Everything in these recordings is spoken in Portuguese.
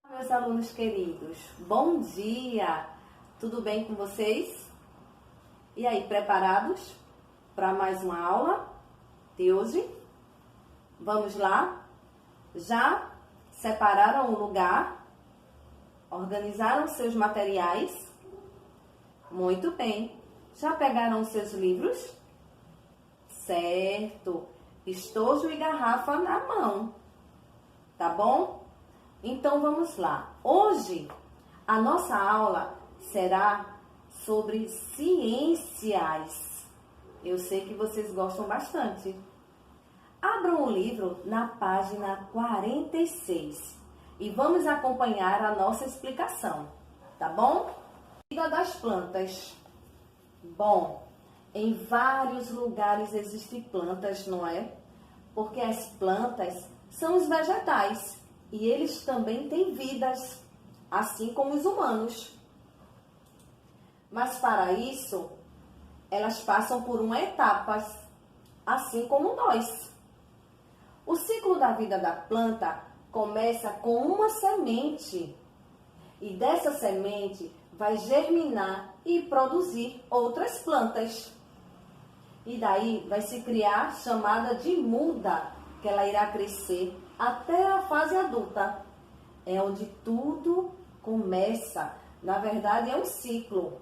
Meus alunos queridos, bom dia! Tudo bem com vocês? E aí, preparados para mais uma aula de hoje? Vamos lá? Já separaram o lugar? Organizaram seus materiais? Muito bem! Já pegaram os seus livros? Certo! Estojo e garrafa na mão, tá bom? Então vamos lá. Hoje a nossa aula será sobre ciências. Eu sei que vocês gostam bastante. Abram o livro na página 46 e vamos acompanhar a nossa explicação, tá bom? Vida das plantas. Bom, em vários lugares existem plantas, não é? Porque as plantas são os vegetais. E eles também têm vidas, assim como os humanos. Mas para isso, elas passam por uma etapa, assim como nós. O ciclo da vida da planta começa com uma semente. E dessa semente vai germinar e produzir outras plantas. E daí vai se criar chamada de muda, que ela irá crescer até a fase adulta. É onde tudo começa. Na verdade, é um ciclo.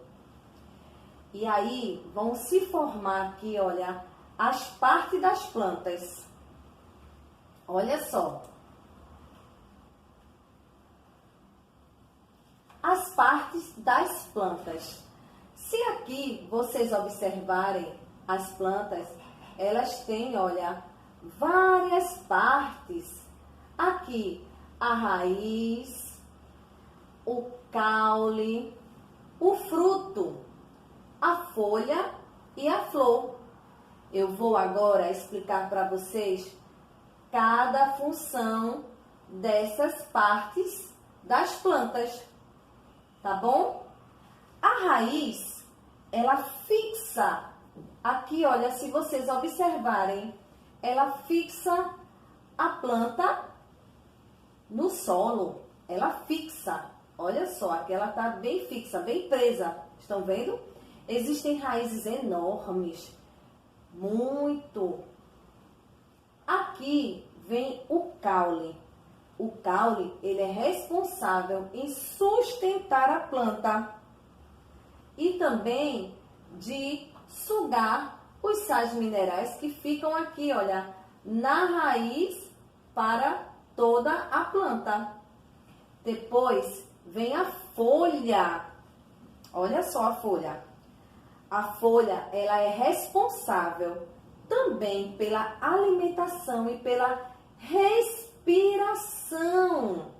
E aí vão se formar aqui, olha, as partes das plantas. Olha só. As partes das plantas. Se aqui vocês observarem as plantas, elas têm, olha, várias partes. Aqui, a raiz, o caule, o fruto, a folha e a flor. Eu vou agora explicar para vocês cada função dessas partes das plantas, tá bom? A raiz, ela fixa, aqui olha, se vocês observarem, ela fixa a planta no solo, ela fixa. Olha só, aqui ela está bem fixa, bem presa. Estão vendo? Existem raízes enormes, muito. Aqui vem o caule. O caule, ele é responsável em sustentar a planta e também de sugar os sais minerais que ficam aqui, olha, na raiz para toda a planta. Depois vem a folha. Olha só a folha. A folha, ela é responsável também pela alimentação e pela respiração.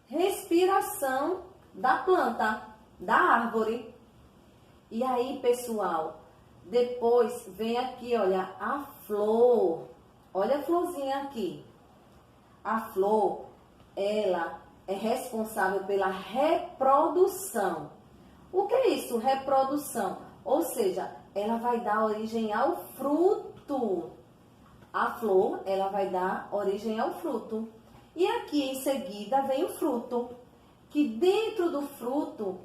Respiração da planta, da árvore. E aí, pessoal, depois vem aqui, olha, a flor. Olha a florzinha aqui. A flor, ela é responsável pela reprodução. O que é isso, reprodução? Ou seja, ela vai dar origem ao fruto. A flor, ela vai dar origem ao fruto. E aqui em seguida vem o fruto, que dentro do fruto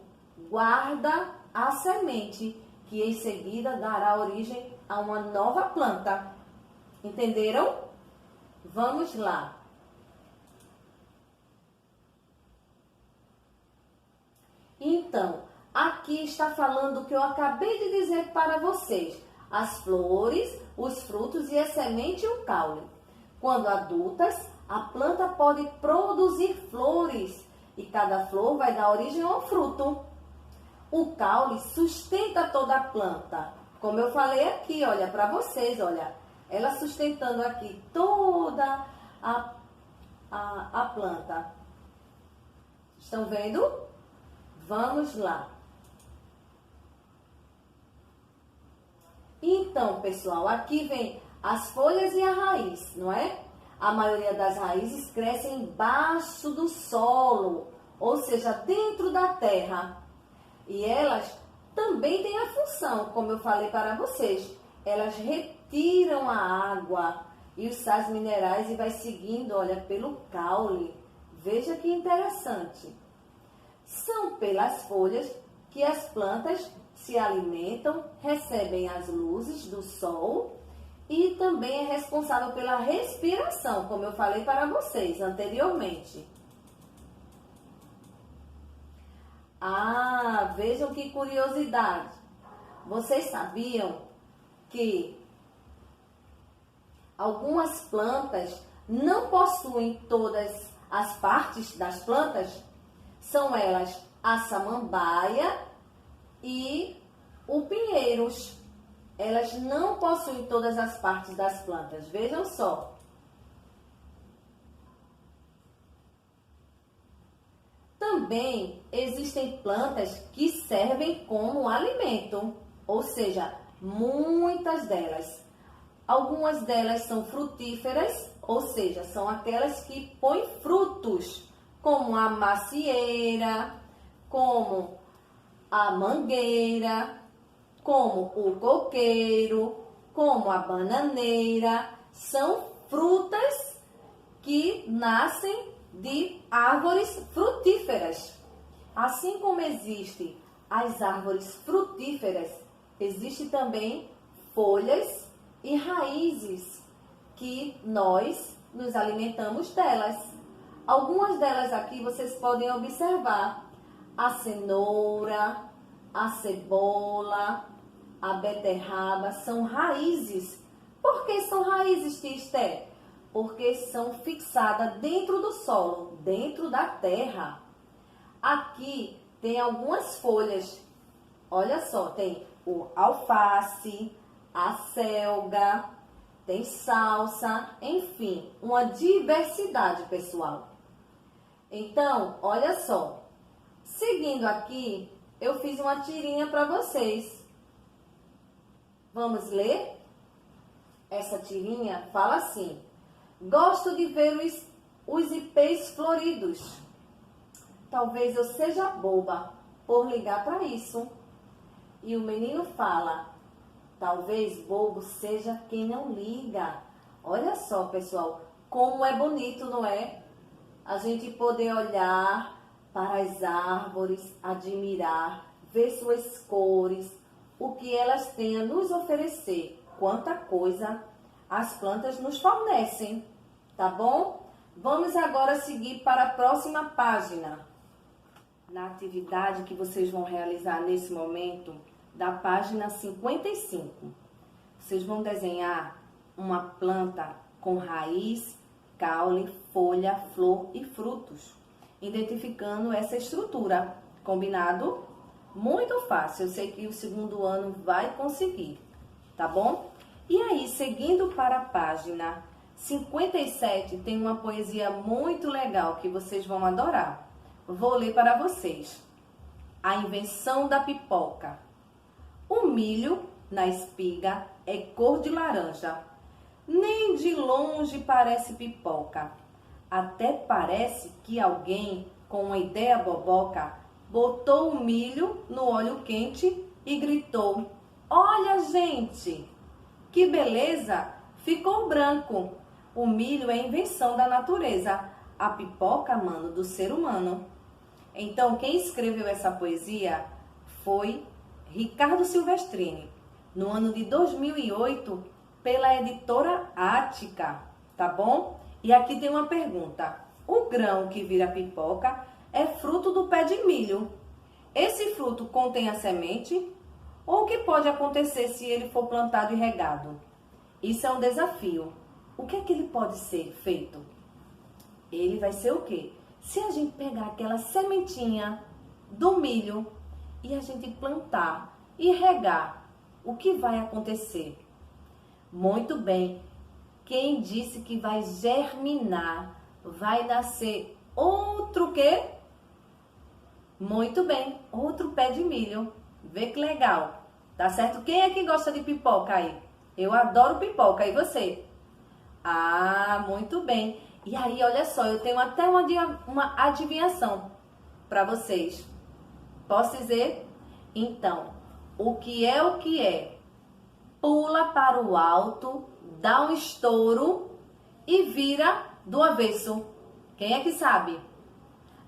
guarda a semente, que em seguida dará origem a uma nova planta. Entenderam? Vamos lá. Então, aqui está falando o que eu acabei de dizer para vocês. As flores, os frutos e a semente e o caule. Quando adultas, a planta pode produzir flores e cada flor vai dar origem ao fruto. O caule sustenta toda a planta. Como eu falei aqui, olha, para vocês, olha. Ela sustentando aqui toda a planta. Estão vendo? Vamos lá. Então, pessoal, aqui vem as folhas e a raiz, não é? A maioria das raízes crescem embaixo do solo, ou seja, dentro da terra. E elas também têm a função, como eu falei para vocês, elas retiram a água e os sais minerais e vai seguindo, olha, pelo caule, Veja que interessante. São pelas folhas que as plantas se alimentam, recebem as luzes do sol e também é responsável pela respiração, como eu falei para vocês anteriormente. Ah, vejam que curiosidade. Vocês sabiam que algumas plantas não possuem todas as partes das plantas? São elas a samambaia e o pinheiros. Elas não possuem todas as partes das plantas. Vejam só. Também existem plantas que servem como alimento, ou seja, muitas delas. Algumas delas são frutíferas, ou seja, são aquelas que põem frutos, como a macieira, como a mangueira, como o coqueiro, como a bananeira. São frutas que nascem de árvores frutíferas. Assim como existem as árvores frutíferas, existem também folhas e raízes que nós nos alimentamos delas. Algumas delas aqui vocês podem observar: a cenoura, a cebola, a beterraba, são raízes. Por que são raízes, tia Esté? Porque são fixadas dentro do solo, dentro da terra. Aqui tem algumas folhas. Olha só, tem o alface, a selga, tem salsa, enfim, uma diversidade, pessoal. Então, olha só. Seguindo aqui, eu fiz uma tirinha para vocês. Vamos ler? Essa tirinha fala assim: gosto de ver os ipês floridos. Talvez eu seja boba por ligar para isso. E o menino fala: talvez bobo seja quem não liga. Olha só, pessoal, como é bonito, não é? A gente poder olhar para as árvores, admirar, ver suas cores, o que elas têm a nos oferecer. Quanta coisa as plantas nos fornecem, tá bom? Vamos agora seguir para a próxima página. Na atividade que vocês vão realizar nesse momento, da página 55. Vocês vão desenhar uma planta com raiz, caule, folha, flor e frutos, identificando essa estrutura. Combinado? Muito fácil, eu sei que o segundo ano vai conseguir, tá bom? E aí, seguindo para a página 57, tem uma poesia muito legal que vocês vão adorar. Vou ler para vocês. A invenção da pipoca. O milho na espiga é cor de laranja. Nem de longe parece pipoca. Até parece que alguém, com uma ideia boboca, botou o milho no óleo quente e gritou: olha, gente, que beleza! Ficou branco. O milho é invenção da natureza. A pipoca, mano, do ser humano. Então, quem escreveu essa poesia foi Ricardo Silvestrini, no ano de 2008, pela editora Ática, tá bom? E aqui tem uma pergunta: o grão que vira pipoca é fruto do pé de milho. Esse fruto contém a semente? Ou o que pode acontecer se ele for plantado e regado? Isso é um desafio. O que é que ele pode ser feito? Ele vai ser o quê? Se a gente pegar aquela sementinha do milho e a gente plantar e regar, o que vai acontecer? Muito bem. Quem disse que vai germinar? Vai nascer outro quê? Muito bem, outro pé de milho. Vê que legal. Tá certo? Quem é que gosta de pipoca aí? Eu adoro pipoca. E você? Ah, muito bem. E aí, olha só, eu tenho até uma adivinhação para vocês. Posso dizer? Então, o que é o que é? Pula para o alto, dá um estouro e vira do avesso. Quem é que sabe?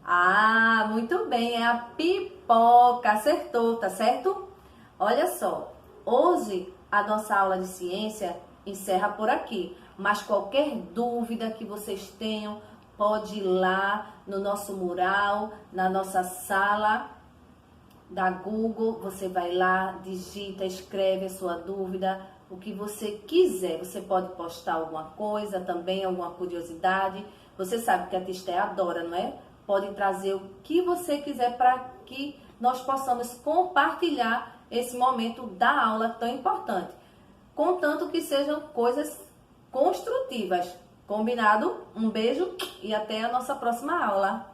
Ah, muito bem, é a pipoca. Acertou, tá certo? Olha só, hoje a nossa aula de ciência encerra por aqui, mas qualquer dúvida que vocês tenham, pode ir lá no nosso mural, na nossa sala da Google, você vai lá, digita, escreve a sua dúvida, o que você quiser. Você pode postar alguma coisa também, alguma curiosidade. Você sabe que a Tisté adora, não é? Pode trazer o que você quiser para que nós possamos compartilhar esse momento da aula tão importante. Contanto que sejam coisas construtivas. Combinado? Um beijo e até a nossa próxima aula.